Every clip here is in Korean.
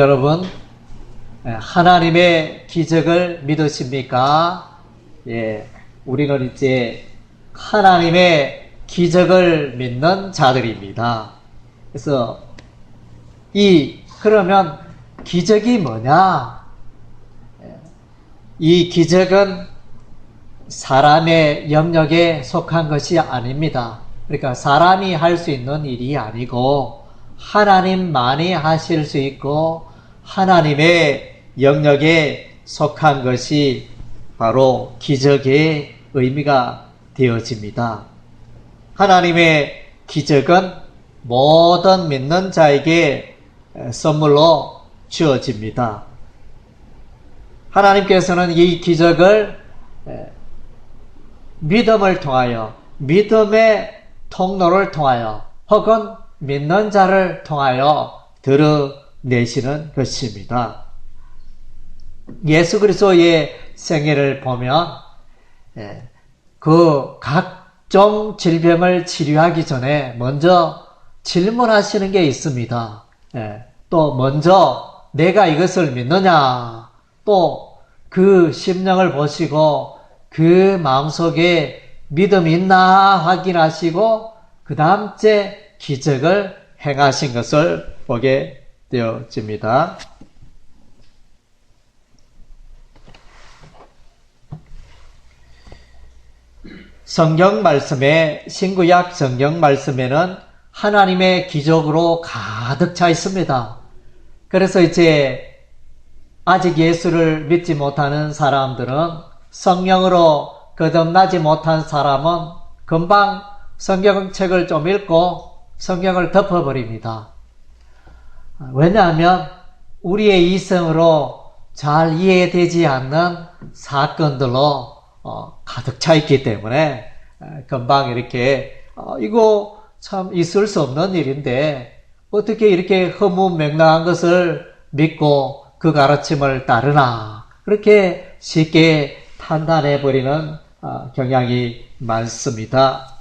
여러분, 하나님의 기적을 믿으십니까? 예, 우리는 이제 하나님의 기적을 믿는 자들입니다. 그래서 그러면 기적이 뭐냐? 이 기적은 사람의 영역에 속한 것이 아닙니다. 그러니까 사람이 할 수 있는 일이 아니고 하나님만이 하실 수 있고 하나님의 영역에 속한 것이 바로 기적의 의미가 되어집니다. 하나님의 기적은 모든 믿는 자에게 선물로 주어집니다. 하나님께서는 이 기적을 믿음을 통하여, 믿음의 통로를 통하여, 혹은 믿는 자를 통하여 드러내시는 것입니다. 예수 그리스도의 생애를 보면 그 각종 질병을 치료하기 전에 먼저 질문하시는 게 있습니다. 또 먼저 내가 이것을 믿느냐, 또 그 심령을 보시고 그 마음속에 믿음이 있나 확인하시고 그 다음째 기적을 행하신 것을 보게 되어집니다. 성경 말씀에, 신구약 성경 말씀에는 하나님의 기적으로 가득 차 있습니다. 그래서 이제 아직 예수를 믿지 못하는 사람들은, 성령으로 거듭나지 못한 사람은 금방 성경책을 좀 읽고 성경을 덮어버립니다. 왜냐하면 우리의 이성으로 잘 이해되지 않는 사건들로 가득 차 있기 때문에 금방 이렇게 이거 참 있을 수 없는 일인데 어떻게 이렇게 허무맹랑한 것을 믿고 그 가르침을 따르나, 그렇게 쉽게 판단해버리는 경향이 많습니다.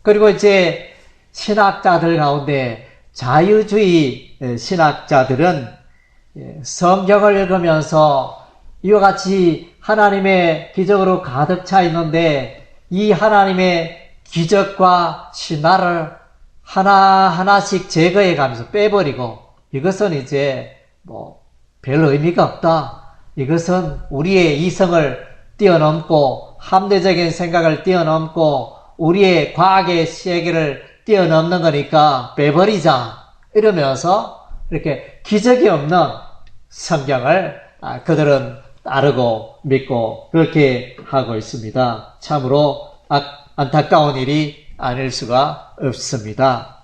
그리고 이제 신학자들 가운데 자유주의 신학자들은 성경을 읽으면서 이와 같이 하나님의 기적으로 가득 차 있는데 이 하나님의 기적과 신화를 하나하나씩 제거해 가면서 빼버리고, 이것은 이제 별 의미가 없다. 이것은 우리의 이성을 뛰어넘고 합리적인 생각을 뛰어넘고 우리의 과학의 세계를 뛰어넘는 거니까 빼버리자, 이러면서 이렇게 기적이 없는 성경을 그들은 따르고 믿고 그렇게 하고 있습니다. 참으로 안타까운 일이 아닐 수가 없습니다.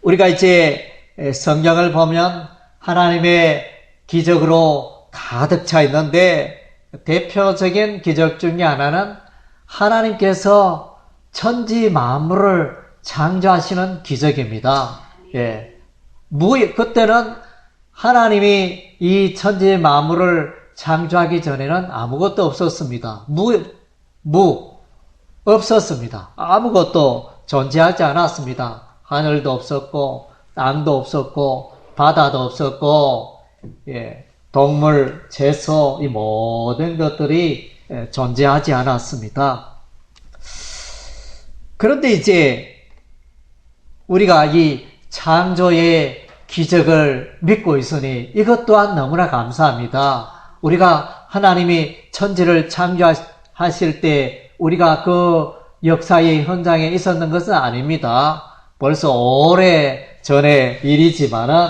우리가 이제 성경을 보면 하나님의 기적으로 가득 차 있는데 대표적인 기적 중에 하나는 하나님께서 천지 만물을 창조하시는 기적입니다. 그때는 하나님이 이 천지 만물을 창조하기 전에는 아무것도 없었습니다. 없었습니다. 아무것도 존재하지 않았습니다. 하늘도 없었고 땅도 없었고 바다도 없었고 동물, 채소, 이 모든 것들이 존재하지 않았습니다. 그런데 이제 우리가 이 창조의 기적을 믿고 있으니 이것 또한 너무나 감사합니다. 우리가 하나님이 천지를 창조하실 때 우리가 그 역사의 현장에 있었는 것은 아닙니다. 벌써 오래 전의 일이지만은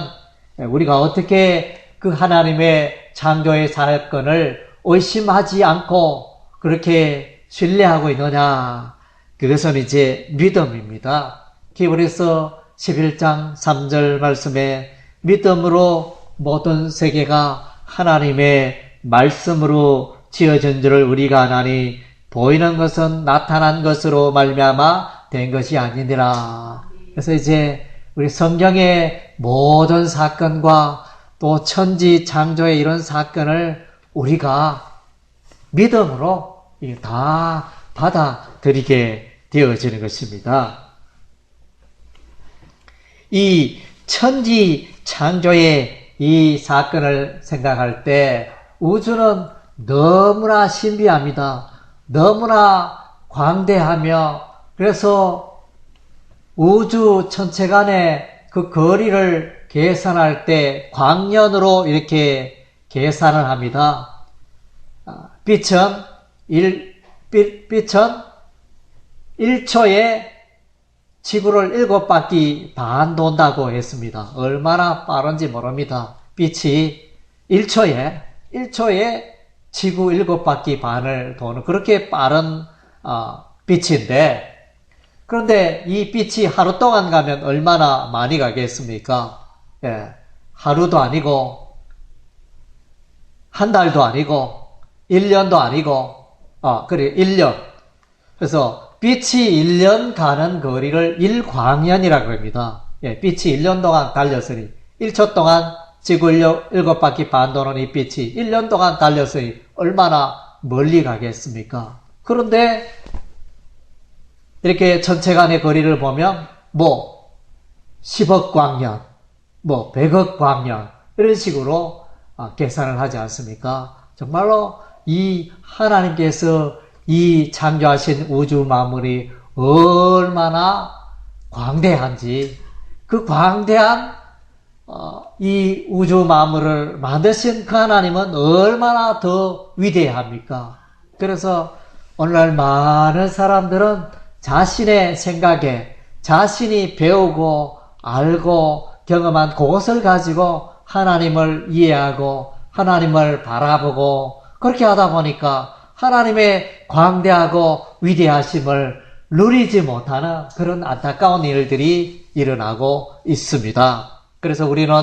우리가 어떻게 그 하나님의 창조의 사건을 의심하지 않고 그렇게 신뢰하고 있느냐, 그것은 이제 믿음입니다. 히브리서 11장 3절 말씀에 믿음으로 모든 세계가 하나님의 말씀으로 지어진 줄을 우리가 아나니 보이는 것은 나타난 것으로 말미암아 된 것이 아니니라. 그래서 이제 우리 성경의 모든 사건과 또 천지 창조의 이런 사건을 우리가 믿음으로 다 받아들이게 되어지는 것입니다. 이 천지 창조의 이 사건을 생각할 때 우주는 너무나 신비합니다. 너무나 광대하며, 그래서 우주 천체간의 그 거리를 계산할 때 광년으로 이렇게 계산을 합니다. 빛은 1초에 지구를 7바퀴 반 돈다고 했습니다. 얼마나 빠른지 모릅니다. 빛이 1초에 지구 7바퀴 반을 도는 그렇게 빠른 빛인데, 그런데 이 빛이 하루 동안 가면 얼마나 많이 가겠습니까? 예, 하루도 아니고 한 달도 아니고 1년도 아니고 그래 1년. 그래서 빛이 1년 가는 거리를 1광년이라고 합니다. 예, 빛이 1년 동안 달렸으니 1초 동안 지구 7바퀴 반 도는 이 빛이 1년 동안 달렸으니 얼마나 멀리 가겠습니까? 그런데 이렇게 천체간의 거리를 보면 10억 광년, 100억 광년 이런 식으로 계산을 하지 않습니까? 정말로 이 하나님께서 이 창조하신 우주 만물이 얼마나 광대한지, 그 광대한 이 우주 만물을 만드신 그 하나님은 얼마나 더 위대합니까? 그래서 오늘날 많은 사람들은 자신의 생각에, 자신이 배우고 알고 경험한 그것을 가지고 하나님을 이해하고 하나님을 바라보고, 그렇게 하다 보니까 하나님의 광대하고 위대하심을 누리지 못하는 그런 안타까운 일들이 일어나고 있습니다. 그래서 우리는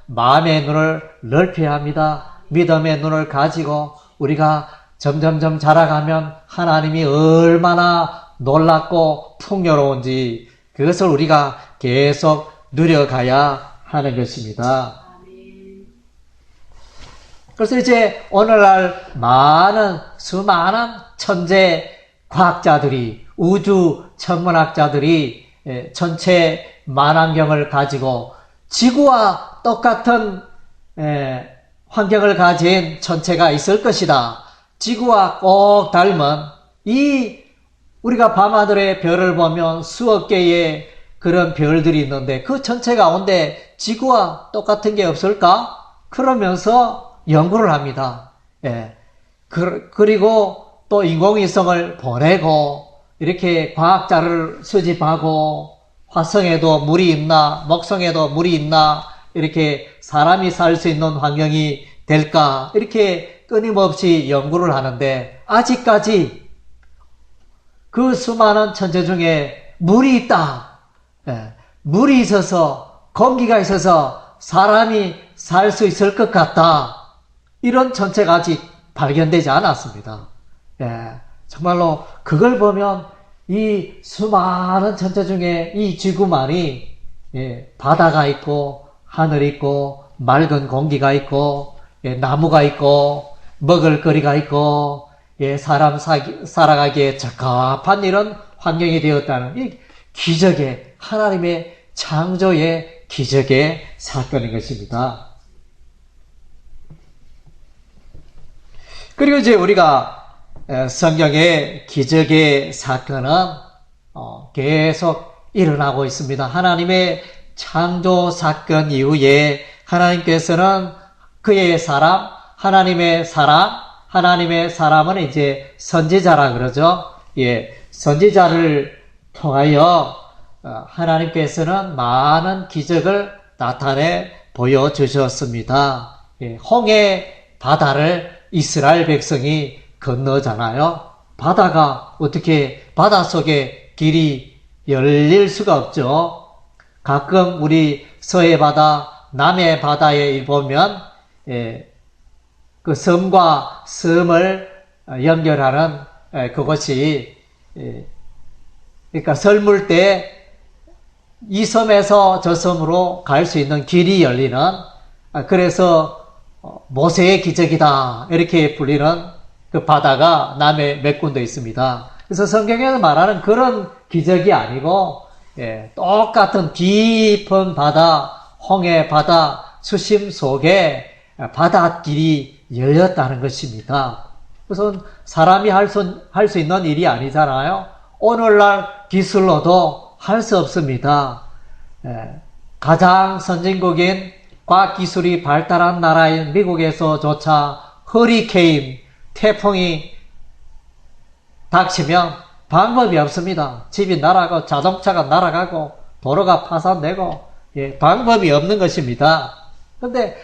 마음의 눈을 넓혀야 합니다. 믿음의 눈을 가지고 우리가 점점점 자라가면 하나님이 얼마나 놀랍고 풍요로운지 그것을 우리가 계속 누려가야 하는 것입니다. 그래서 이제 오늘날 수많은 천재 과학자들이, 우주 천문학자들이 전체 만환경을 가지고 지구와 똑같은 환경을 가진 천체가 있을 것이다. 지구와 꼭 닮은 우리가 밤하늘의 별을 보면 수억 개의 그런 별들이 있는데 그 천체 가운데 지구와 똑같은 게 없을까? 그러면서 연구를 합니다. 그리고 또 인공위성을 보내고 이렇게 과학자를 수집하고 화성에도 물이 있나, 목성에도 물이 있나, 이렇게 사람이 살 수 있는 환경이 될까, 이렇게 끊임없이 연구를 하는데 아직까지 그 수많은 천체 중에 물이 있다. 물이 있어서, 공기가 있어서 사람이 살 수 있을 것 같다. 이런 천체가 아직 발견되지 않았습니다. 정말로 그걸 보면 이 수많은 천체 중에 이 지구만이 바다가 있고 하늘이 있고 맑은 공기가 있고 나무가 있고 먹을거리가 있고 사람 살아가기에 적합한 이런 환경이 되었다는 이 기적의, 하나님의 창조의 기적의 사건인 것입니다. 그리고 이제 우리가 성경의 기적의 사건은 계속 일어나고 있습니다. 하나님의 창조 사건 이후에 하나님께서는 그의 사람, 하나님의 사람은 이제 선지자라 그러죠. 선지자를 통하여 하나님께서는 많은 기적을 나타내 보여주셨습니다. 홍해 바다를 이스라엘 백성이 건너잖아요. 바다가 어떻게 바다 속에 길이 열릴 수가 없죠. 가끔 우리 서해 바다, 남해 바다에 보면 그 섬과 섬을 연결하는 그것이 그러니까 설물 때 이 섬에서 저 섬으로 갈 수 있는 길이 열리는, 그래서 모세의 기적이다 이렇게 불리는 그 바다가 남해 몇 군데 있습니다. 그래서 성경에서 말하는 그런 기적이 아니고 똑같은 깊은 바다, 홍해 바다 수심 속에 바닷길이 열렸다는 것입니다. 우선 사람이 할 수 있는 일이 아니잖아요. 오늘날 기술로도 할 수 없습니다. 가장 선진국인 과학기술이 발달한 나라인 미국에서조차 허리케인, 태풍이 닥치면 방법이 없습니다. 집이 날아가고 자동차가 날아가고 도로가 파산되고 방법이 없는 것입니다. 그런데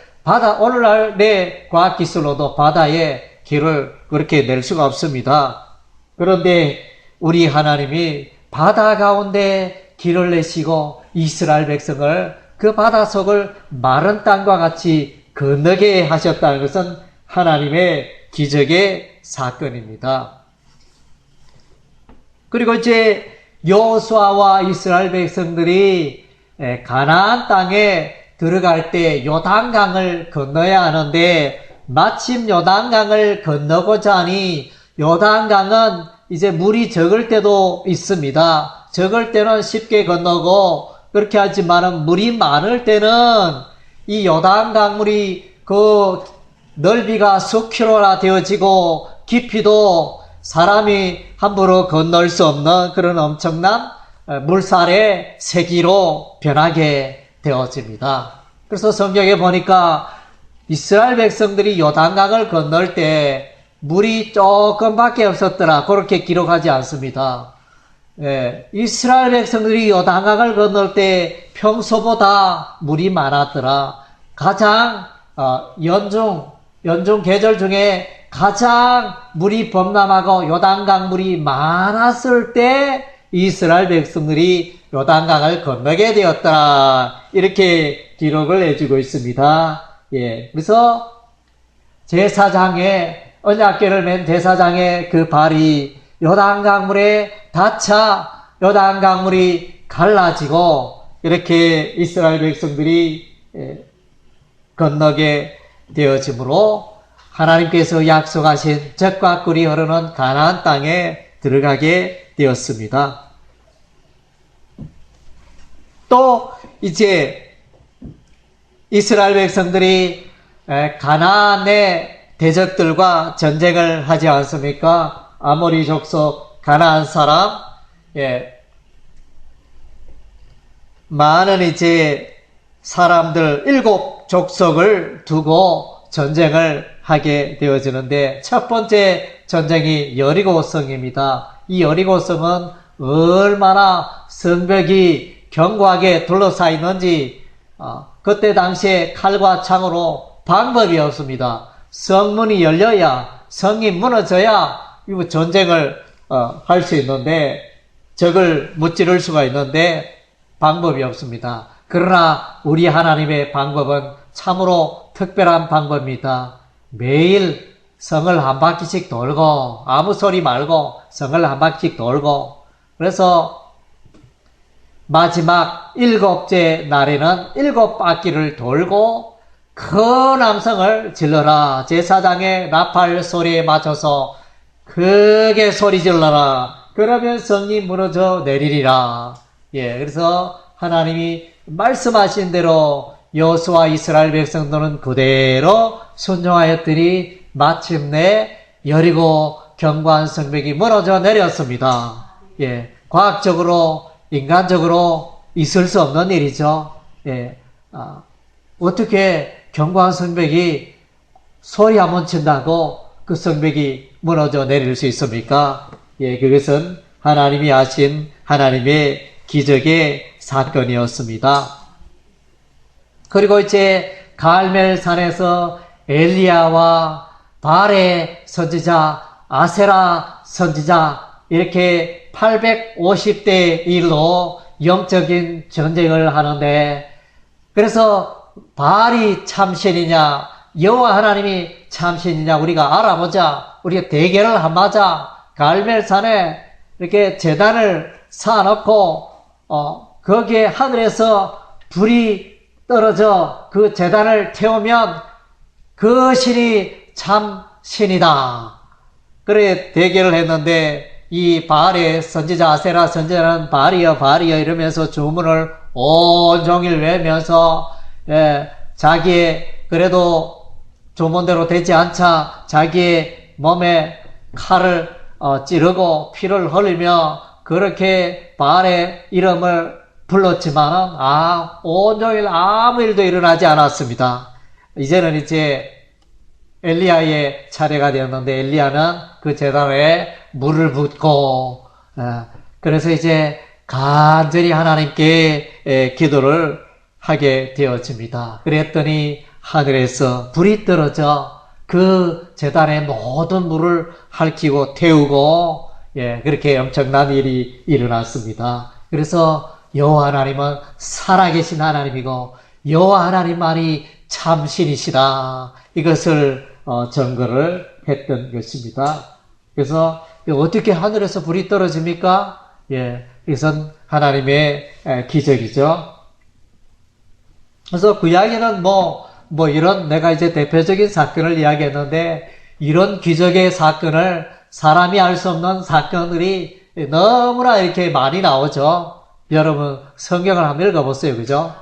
오늘날 내 과학기술로도 바다에 길을 그렇게 낼 수가 없습니다. 그런데 우리 하나님이 바다 가운데 길을 내시고 이스라엘 백성을 그 바닷속을 마른 땅과 같이 건너게 하셨다는 것은 하나님의 기적의 사건입니다. 그리고 이제 여호수아와 이스라엘 백성들이 가나안 땅에 들어갈 때 요단강을 건너야 하는데 마침 요단강을 건너고자 하니 요단강은 이제 물이 적을 때도 있습니다. 적을 때는 쉽게 건너고 그렇게 하지만 물이 많을 때는 이 요단강물이 그 넓이가 수 킬로나 되어지고 깊이도 사람이 함부로 건널 수 없는 그런 엄청난 물살의 세기로 변하게 되어집니다. 그래서 성경에 보니까 이스라엘 백성들이 요단강을 건널 때 물이 조금밖에 없었더라 그렇게 기록하지 않습니다. 이스라엘 백성들이 요단강을 건널 때 평소보다 물이 많았더라. 가장 연중 계절 중에 가장 물이 범람하고 요단강 물이 많았을 때 이스라엘 백성들이 요단강을 건너게 되었다. 이렇게 기록을 해주고 있습니다. 그래서 제사장의 언약궤를 맨 제사장의 그 발이 요단강물에 닿자 요단강물이 갈라지고 이렇게 이스라엘 백성들이 건너게 되어지므로 하나님께서 약속하신 젖과 꿀이 흐르는 가나안 땅에 들어가게 되었습니다. 또 이제 이스라엘 백성들이 가나안의 대적들과 전쟁을 하지 않습니까? 아모리 족속 가나안 사람, 많은 이제 사람들 7 족속을 두고 전쟁을 하게 되어지는데 첫 번째 전쟁이 여리고성입니다. 이 여리고성은 얼마나 성벽이 견고하게 둘러싸 있는지 그때 당시에 칼과 창으로 방법이 없습니다. 성문이 열려야 성이 무너져야 전쟁을 할 수 있는데 적을 무찌를 수가 있는데 방법이 없습니다. 그러나 우리 하나님의 방법은 참으로 특별한 방법입니다. 매일 성을 한 바퀴씩 돌고 아무 소리 말고 성을 한 바퀴씩 돌고 그래서 마지막 7째 날에는 7바퀴를 돌고 큰 함성을 질러라. 제사장의 나팔 소리에 맞춰서 크게 소리 질러라. 그러면 성이 무너져 내리리라. 그래서 하나님이 말씀하신 대로 여호수아 이스라엘 백성들은 그대로 순종하였더니 마침내 여리고 견고한 성벽이 무너져 내렸습니다. 과학적으로 인간적으로 있을 수 없는 일이죠. 어떻게 견고한 성벽이 소리 한번 친다고 그 성벽이 무너져 내릴 수 있습니까? 그것은 하나님이 하신 하나님의 기적의 사건이었습니다. 그리고 이제 갈멜산에서 엘리야와 발의 선지자, 아세라 선지자 이렇게 850대 1로 영적인 전쟁을 하는데 그래서 발이 참신이냐 여호와 하나님이 참신이냐 우리가 알아보자. 우리가 대결을 한번 하자. 갈멜산에 이렇게 제단을 쌓아놓고 거기에 하늘에서 불이 떨어져 그 제단을 태우면 그 신이 참 신이다. 그래 대결을 했는데 이 바알의 선지자 아세라 선지자는 바알이여 바알이여 이러면서 주문을 온종일 외면서 자기의 그래도 조문대로 되지 않자 자기의 몸에 칼을 찌르고 피를 흘리며 그렇게 바알의 이름을 불렀지만은 온종일 아무 일도 일어나지 않았습니다. 이제는 이제 엘리야의 차례가 되었는데 엘리야는 그 제단에 물을 붓고 그래서 이제 간절히 하나님께 기도를 하게 되어집니다. 그랬더니 하늘에서 불이 떨어져 그 제단의 모든 물을 핥히고 태우고 그렇게 엄청난 일이 일어났습니다. 그래서 여호와 하나님은 살아계신 하나님이고 여호와 하나님만이 참신이시다. 이것을 증거를 했던 것입니다. 그래서 어떻게 하늘에서 불이 떨어집니까? 이것은 하나님의 기적이죠. 그래서 구약에는 이런 내가 이제 대표적인 사건을 이야기했는데 이런 기적의 사건을 사람이 알 수 없는 사건들이 너무나 이렇게 많이 나오죠. 여러분 성경을 한번 읽어보세요. 그죠?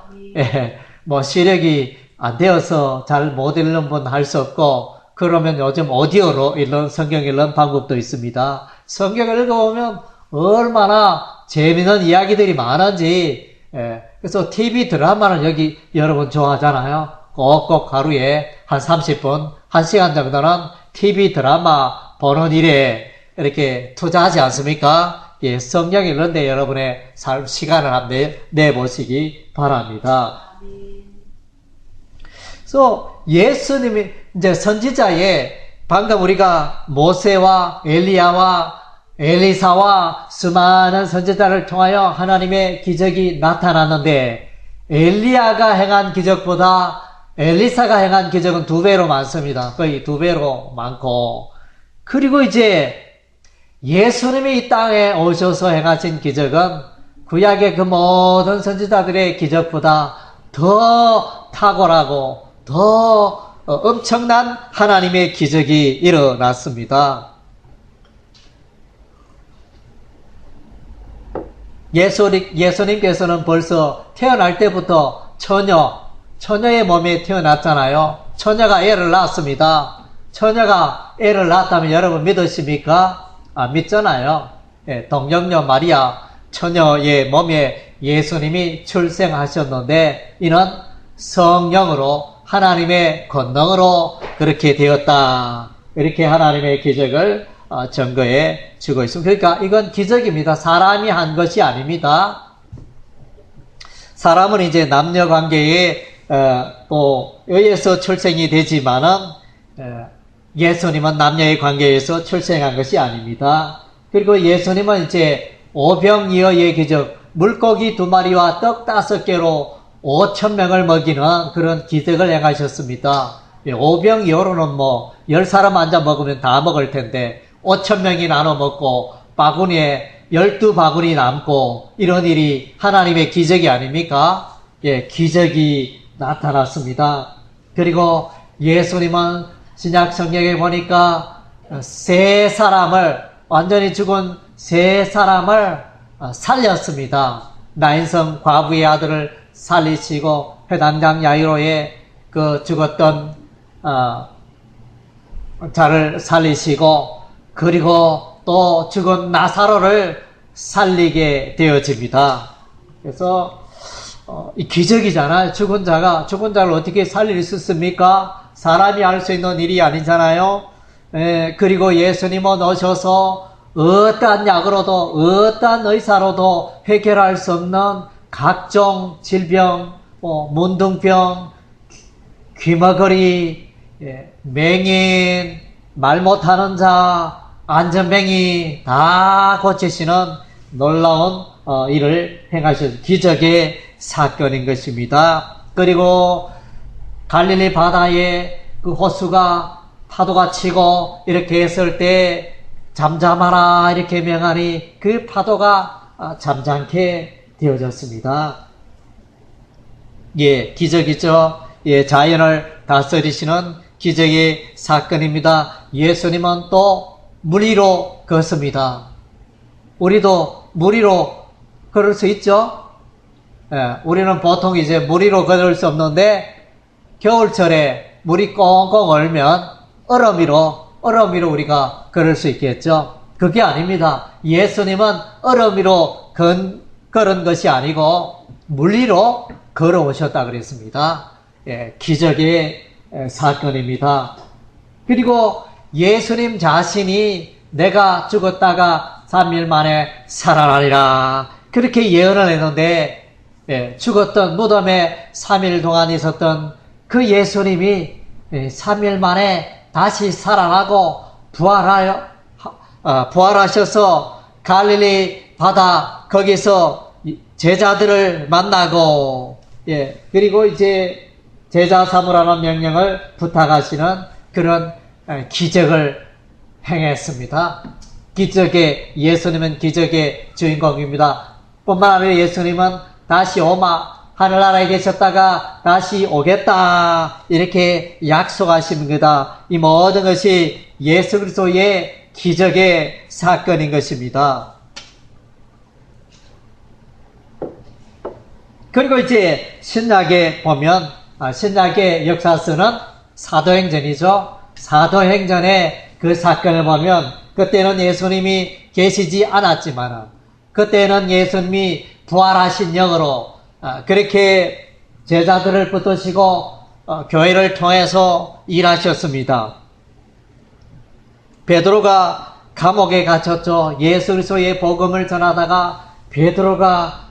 시력이 안 되어서 잘 못 읽는 분 할 수 없고 그러면 요즘 오디오로 성경 읽는 방법도 있습니다. 성경을 읽어보면 얼마나 재미있는 이야기들이 많은지 그래서 TV 드라마는 여기 여러분 좋아하잖아요. 꼭꼭 하루에 한 30분, 1시간 정도는 TV 드라마 보는 일에 이렇게 투자하지 않습니까? 성경 읽는데 여러분의 삶 시간을 한번 내보시기 바랍니다. 그래서 예수님이 이제 선지자에 방금 우리가 모세와 엘리야와 엘리사와 수많은 선지자를 통하여 하나님의 기적이 나타났는데 엘리야가 행한 기적보다 엘리사가 행한 기적은 2배로 많습니다. 거의 2배로 많고 그리고 이제 예수님이 이 땅에 오셔서 행하신 기적은 구약의 그 모든 선지자들의 기적보다 더 탁월하고 더 엄청난 하나님의 기적이 일어났습니다. 예수님께서는 벌써 태어날 때부터 처녀의 몸에 태어났잖아요. 처녀가 애를 낳았습니다. 처녀가 애를 낳았다면 여러분 믿으십니까? 믿잖아요. 동정녀 마리아 처녀의 몸에 예수님이 출생하셨는데 이는 성령으로 하나님의 권능으로 그렇게 되었다. 이렇게 하나님의 기적을 증거해 주고 있습니다. 그러니까 이건 기적입니다. 사람이 한 것이 아닙니다. 사람은 이제 남녀 관계에 또 의해서 출생이 되지만은 예수님은 남녀의 관계에서 출생한 것이 아닙니다. 그리고 예수님은 이제 오병이어의 기적, 물고기 2마리와 떡 5개로 5,000명을 먹이는 그런 기적을 행하셨습니다. 오병이어로는 10사람 앉아 먹으면 다 먹을 텐데 5,000명이 나눠 먹고 바구니에 12바구니 남고 이런 일이 하나님의 기적이 아닙니까? 기적이 나타났습니다. 그리고 예수님은 신약 성경에 보니까 완전히 죽은 3사람을 살렸습니다. 나인성 과부의 아들을 살리시고 회당장 야이로의 그 죽었던 자를 살리시고 그리고 또 죽은 나사로를 살리게 되어집니다. 그래서 이 기적이잖아요. 죽은 자를 어떻게 살릴 수 있습니까? 사람이 할 수 있는 일이 아니잖아요. 그리고 예수님은 오셔서 어떠한 약으로도 어떠한 의사로도 해결할 수 없는 각종 질병, 문둥병, 귀머거리, 맹인, 말 못하는 자, 안전뱅이 다 고치시는 놀라운 일을 행하신 기적의 사건인 것입니다. 그리고 갈릴리 바다에 그 호수가 파도가 치고 이렇게 했을 때 잠잠하라 이렇게 명하니 그 파도가 잠잠게 되어졌습니다. 기적이죠. 자연을 다스리시는 기적의 사건입니다. 예수님은 또 물 위로 걷습니다. 우리도 물 위로 걸을 수 있죠? 우리는 보통 이제 물 위로 걸을 수 없는데 겨울철에 물이 꽁꽁 얼면 얼음 위로 우리가 걸을 수 있겠죠. 그게 아닙니다. 예수님은 얼음 위로 걸은 것이 아니고 물 위로 걸어오셨다 그랬습니다. 기적의 사건입니다. 그리고 예수님 자신이 내가 죽었다가 3일 만에 살아나리라 그렇게 예언을 했는데 죽었던 무덤에 3일 동안 있었던 그 예수님이 3일 만에 다시 살아나고 부활하셔서 갈릴리 바다 거기서 제자들을 만나고 그리고 이제 제자 삼으라는 명령을 부탁하시는 그런 기적을 행했습니다. 예수님은 기적의 주인공입니다. 뿐만 아니라 예수님은 다시 하늘나라에 계셨다가 다시 오겠다 이렇게 약속하십니다. 이 모든 것이 예수 그리스도의 기적의 사건인 것입니다. 그리고 이제 신약에 보면 신약의 역사서는 사도행전이죠. 사도행전의 그 사건을 보면 그때는 예수님이 계시지 않았지만 그때는 예수님이 부활하신 영으로 그렇게 제자들을 붙드시고 교회를 통해서 일하셨습니다. 베드로가 감옥에 갇혔죠. 예수 그리스도의 복음을 전하다가 베드로가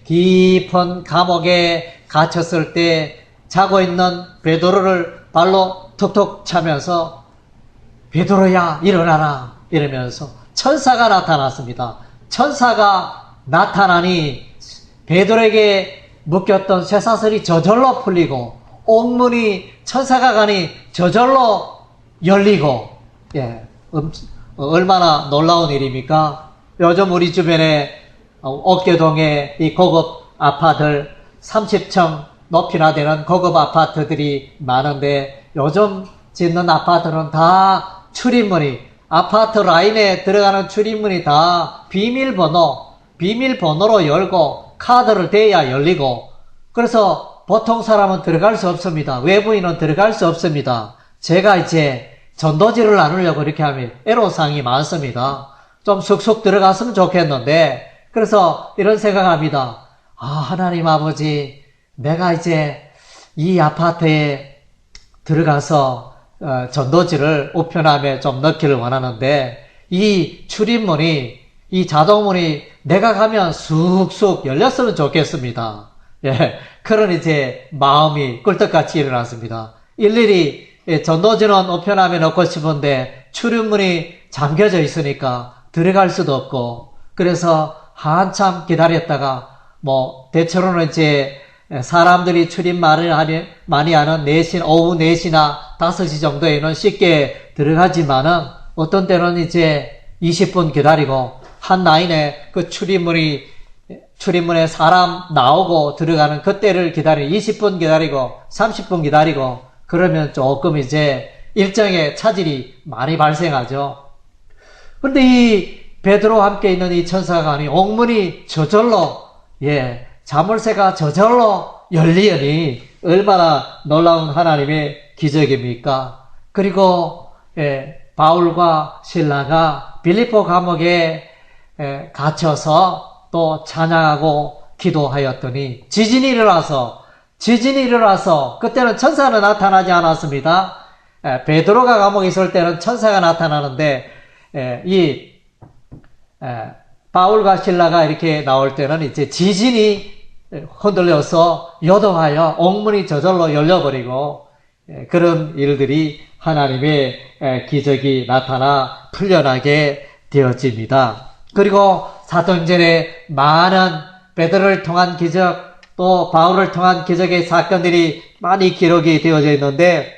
깊은 감옥에 갇혔을 때 자고 있는 베드로를 발로 툭툭 차면서 베드로야 일어나라 이러면서 천사가 나타났습니다. 천사가 나타나니 베드로에게 묶였던 쇠사슬이 저절로 풀리고 옥문이 천사가 가니 저절로 열리고 얼마나 놀라운 일입니까? 요즘 우리 주변에 옥계동에 이 고급 아파트 30층 높이나 되는 고급 아파트들이 많은데 요즘 짓는 아파트는 다 출입문이 아파트 라인에 들어가는 출입문이 다 비밀번호로 열고 카드를 대야 열리고 그래서 보통 사람은 들어갈 수 없습니다. 외부인은 들어갈 수 없습니다. 제가 이제 전도지를 나누려고 이렇게 하면 애로사항이 많습니다. 좀 쑥쑥 들어갔으면 좋겠는데 그래서 이런 생각합니다. 하나님 아버지 내가 이제 이 아파트에 들어가서 전도지를 우편함에 좀 넣기를 원하는데 이 출입문이 이 자동문이 내가 가면 쑥쑥 열렸으면 좋겠습니다. 그런 이제 마음이 꿀떡같이 일어났습니다. 일일이 전도지는 우편함에 넣고 싶은데 출입문이 잠겨져 있으니까 들어갈 수도 없고 그래서 한참 기다렸다가 대체로는 이제 사람들이 출입 많이 하는 오후 4시나 5시 정도에는 쉽게 들어가지만은 어떤 때는 이제 20분 기다리고 한 라인에 그 출입문에 사람 나오고 들어가는 그때를 기다리고 20분 기다리고 30분 기다리고 그러면 조금 이제 일정에 차질이 많이 발생하죠. 그런데 이 베드로와 함께 있는 이 천사가 아니 옥문이 저절로 자물쇠가 저절로 열리니 얼마나 놀라운 하나님의 기적입니까? 그리고 바울과 실라가 빌립보 감옥에 갇혀서 또 찬양하고 기도하였더니 지진이 일어나서 그때는 천사는 나타나지 않았습니다. 베드로가 감옥에 있을 때는 천사가 나타나는데 바울과 실라가 이렇게 나올 때는 이제 지진이 흔들려서 요동하여 옥문이 저절로 열려버리고 그런 일들이 하나님의 기적이 나타나 풀려나게 되어집니다. 그리고 사도행전에 많은 베드로를 통한 기적 또 바울을 통한 기적의 사건들이 많이 기록이 되어져 있는데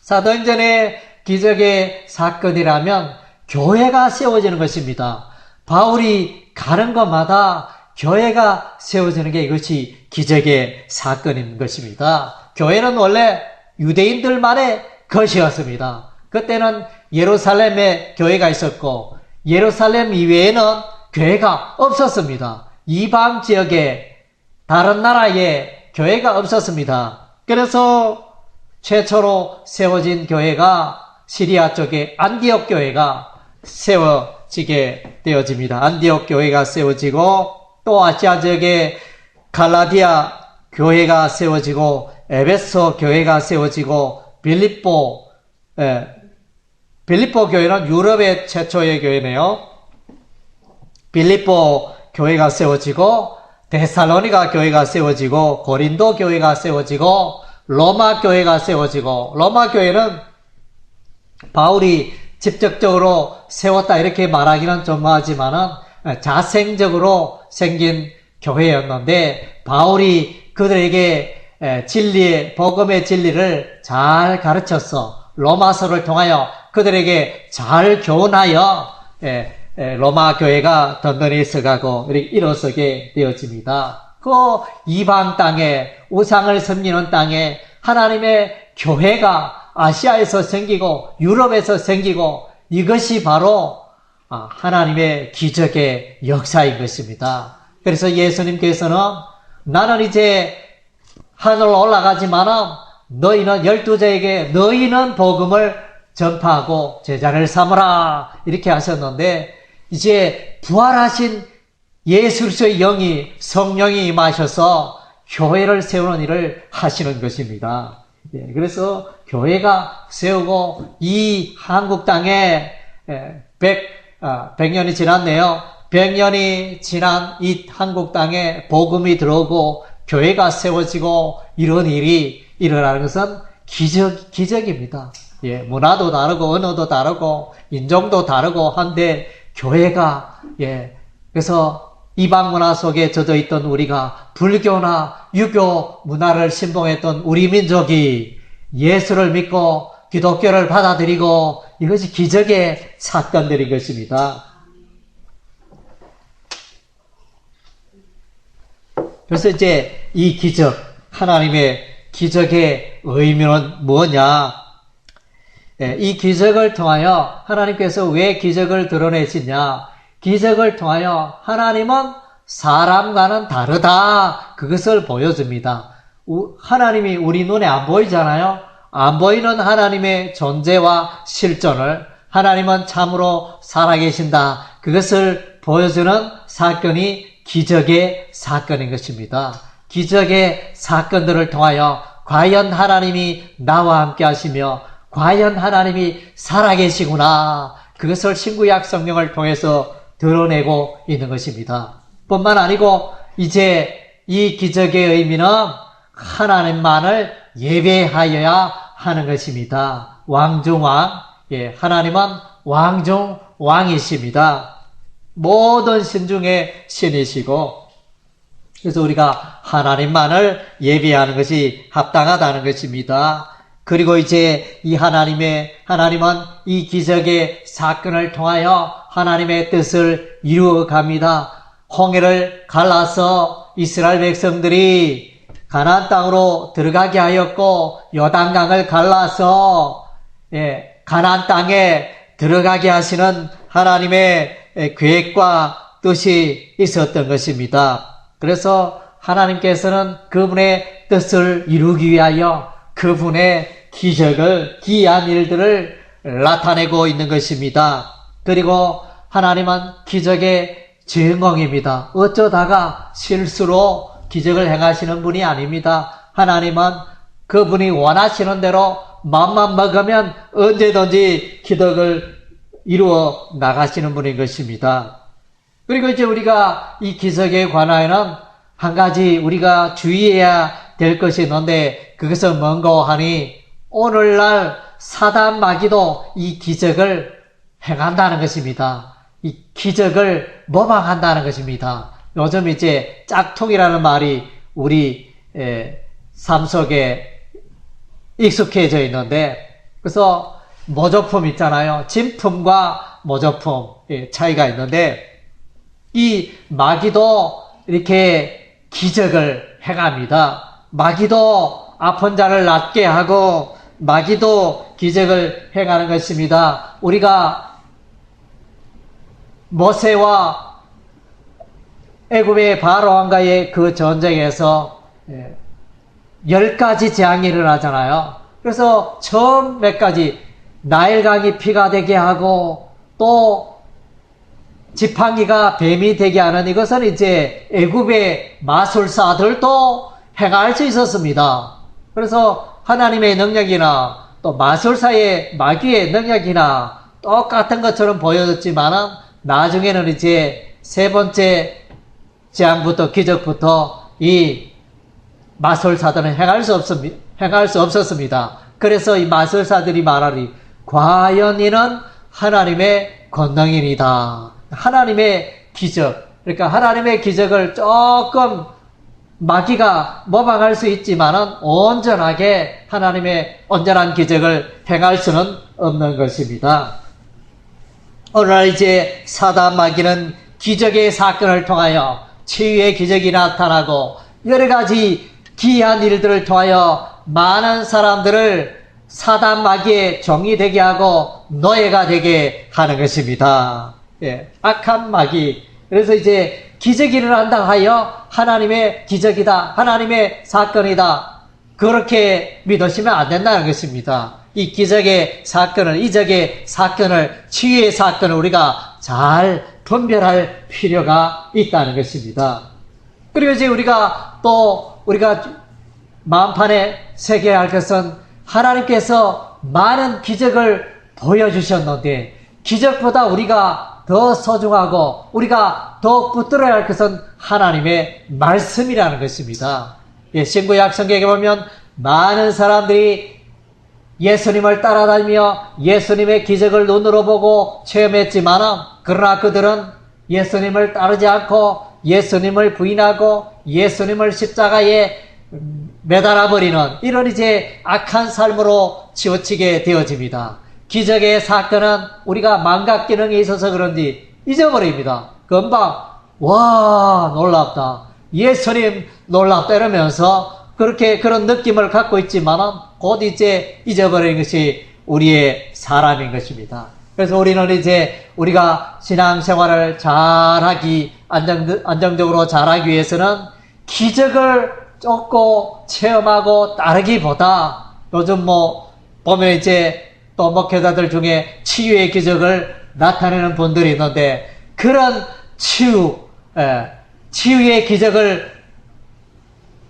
사도행전의 기적의 사건이라면 교회가 세워지는 것입니다. 바울이 가는 곳마다 교회가 세워지는 게 이것이 기적의 사건인 것입니다. 교회는 원래 유대인들만의 것이었습니다. 그때는 예루살렘에 교회가 있었고 예루살렘 이외에는 교회가 없었습니다. 이방 지역에 다른 나라에 교회가 없었습니다. 그래서 최초로 세워진 교회가 시리아 쪽에 안디옥 교회가 세워지게 되어집니다. 안디옥 교회가 세워지고 또 아시아 지역에 갈라디아 교회가 세워지고 에베소 교회가 세워지고 빌립보 교회는 유럽의 최초의 교회네요. 빌립보 교회가 세워지고 데살로니가 교회가 세워지고 고린도 교회가 세워지고 로마 교회가 세워지고 로마 교회는 바울이 직접적으로 세웠다 이렇게 말하기는 좀 하지만은 자생적으로 생긴 교회였는데 바울이 그들에게 진리의 복음의 진리를 잘 가르쳤어. 로마서를 통하여 그들에게 잘 교훈하여 로마 교회가 든든히 서가고 일어서게 되어집니다. 그 이방 땅에 우상을 섬기는 땅에 하나님의 교회가 아시아에서 생기고 유럽에서 생기고 이것이 바로 하나님의 기적의 역사인 것입니다. 그래서 예수님께서는 나는 이제 하늘로 올라가지만은 너희는 12제에게 너희는 복음을 전파하고 제자를 삼으라 이렇게 하셨는데 이제 부활하신 예수 그리스도의 영이 성령이 임하셔서 교회를 세우는 일을 하시는 것입니다. 그래서 교회가 세우고 이 한국 땅에 100년이 지났네요. 100년이 지난 이 한국 땅에 복음이 들어오고 교회가 세워지고 이런 일이 일어나는 것은 기적입니다. 문화도 다르고 언어도 다르고 인종도 다르고 한데 교회가 그래서 이방 문화 속에 젖어 있던 우리가 불교나 유교 문화를 신봉했던 우리 민족이 예수를 믿고 기독교를 받아들이고 이것이 기적의 사건들인 것입니다. 그래서 이제 이 기적, 하나님의 기적의 의미는 뭐냐? 이 기적을 통하여 하나님께서 왜 기적을 드러내시냐? 기적을 통하여 하나님은 사람과는 다르다. 그것을 보여줍니다. 하나님이 우리 눈에 안 보이잖아요. 안 보이는 하나님의 존재와 실존을 하나님은 참으로 살아계신다. 그것을 보여주는 사건이 기적의 사건인 것입니다. 기적의 사건들을 통하여 과연 하나님이 나와 함께 하시며 과연 하나님이 살아계시구나. 그것을 신구약 성경을 통해서 드러내고 있는 것입니다. 뿐만 아니고 이제 이 기적의 의미는 하나님만을 예배하여야 하는 것입니다. 왕중왕, 하나님은 왕중왕이십니다. 모든 신 중에 신이시고 그래서 우리가 하나님만을 예배하는 것이 합당하다는 것입니다. 그리고 이제 이 하나님은 이 기적의 사건을 통하여 하나님의 뜻을 이루어 갑니다. 홍해를 갈라서 이스라엘 백성들이 가나안 땅으로 들어가게 하였고 요단강을 갈라서 가나안 땅에 들어가게 하시는 하나님의 계획과 뜻이 있었던 것입니다. 그래서 하나님께서는 그분의 뜻을 이루기 위하여 그분의 기적을, 기이한 일들을 나타내고 있는 것입니다. 그리고 하나님은 기적의 주인공입니다. 어쩌다가 실수로 기적을 행하시는 분이 아닙니다. 하나님은 그분이 원하시는 대로 마음만 먹으면 언제든지 기적을 이루어 나가시는 분인 것입니다. 그리고 이제 우리가 이 기적에 관하여는 한 가지 우리가 주의해야 될 것이 있는데 그것은 뭔가 하니 오늘날 사단 마귀도 이 기적을 행한다는 것입니다. 이 기적을 모방한다는 것입니다. 요즘 이제 짝퉁이라는 말이 우리 삶 속에 익숙해져 있는데 그래서 모조품 있잖아요. 진품과 모조품 차이가 있는데 이 마귀도 이렇게 기적을 행합니다. 마귀도 아픈 자를 낫게 하고 마귀도 기적을 행하는 것입니다. 우리가 모세와 애굽의 바로왕과의 그 전쟁에서 10가지 재앙이 일어나잖아요. 그래서 처음 몇 가지 나일강이 피가 되게 하고 또 지팡이가 뱀이 되게 하는 이것은 이제 애굽의 마술사들도 행할 수 있었습니다. 그래서 하나님의 능력이나 또 마술사의 마귀의 능력이나 똑같은 것처럼 보여졌지만은 나중에는 이제 세 번째 재앙부터 기적부터 이 마술사들은 행할 수 없었습니다. 그래서 이 마술사들이 말하리 과연 이는 하나님의 권능이니다. 하나님의 기적. 그러니까 하나님의 기적을 조금 마귀가 모방할 수 있지만은 온전하게 하나님의 온전한 기적을 행할 수는 없는 것입니다. 오늘날 이제 사단 마귀는 기적의 사건을 통하여 치유의 기적이 나타나고 여러 가지 기이한 일들을 통하여 많은 사람들을 사단 마귀의 종이 되게 하고 노예가 되게 하는 것입니다. 예, 악한 마귀. 그래서 이제 기적이 일어난다 하여 하나님의 기적이다, 하나님의 사건이다, 그렇게 믿으시면 안 된다는 것입니다. 이 기적의 사건을, 이적의 사건을, 치유의 사건을 우리가 잘 분별할 필요가 있다는 것입니다. 그리고 이제 우리가 마음판에 새겨야 할 것은 하나님께서 많은 기적을 보여주셨는데 기적보다 우리가 더 소중하고 우리가 더 붙들어야 할 것은 하나님의 말씀이라는 것입니다. 예, 신구약 성경에 보면 많은 사람들이 예수님을 따라다니며 예수님의 기적을 눈으로 보고 체험했지만 그러나 그들은 예수님을 따르지 않고 예수님을 부인하고 예수님을 십자가에 매달아 버리는 이런 이제 악한 삶으로 치우치게 되어집니다. 기적의 사건은 우리가 망각 기능이 있어서 그런지 잊어버립니다. 금방 와 놀랍다, 예수님 놀랍다 이러면서 그런 느낌을 갖고 있지만은 곧 이제 잊어버리는 것이 우리의 사람인 것입니다. 그래서 우리는 이제 우리가 신앙생활을 잘하기, 안정적으로 잘하기 위해서는 기적을 쫓고 체험하고 따르기보다 요즘 보면 이제 또 목회자들 중에 치유의 기적을 나타내는 분들이 있는데 그런 치유의 기적을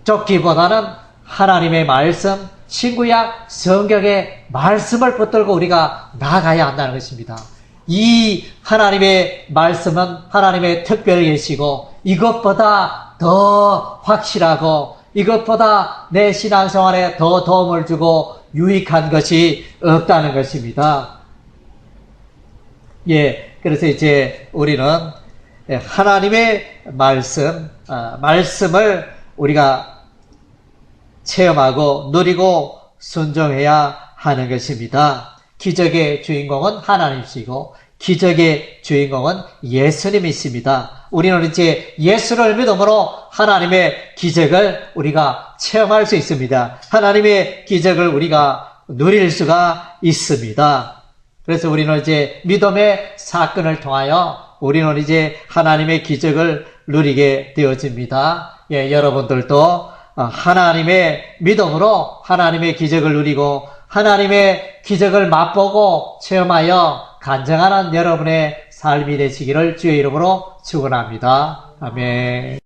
쫓기보다는 하나님의 말씀, 신구약 성경의 말씀을 붙들고 우리가 나아가야 한다는 것입니다. 이 하나님의 말씀은 하나님의 특별 계시고 이것보다 더 확실하고 이것보다 내 신앙생활에 더 도움을 주고 유익한 것이 없다는 것입니다. 예, 그래서 이제 우리는 하나님의 말씀을 우리가 체험하고 누리고 순종해야 하는 것입니다. 기적의 주인공은 하나님이시고 기적의 주인공은 예수님이십니다. 우리는 이제 예수를 믿음으로 하나님의 기적을 우리가 체험할 수 있습니다. 하나님의 기적을 우리가 누릴 수가 있습니다. 그래서 우리는 이제 믿음의 사건을 통하여 우리는 이제 하나님의 기적을 누리게 되어집니다. 예, 여러분들도 하나님의 믿음으로 하나님의 기적을 누리고 하나님의 기적을 맛보고 체험하여 간증하는 여러분의 삶이 되시기를 주의 이름으로 축원합니다. 아멘.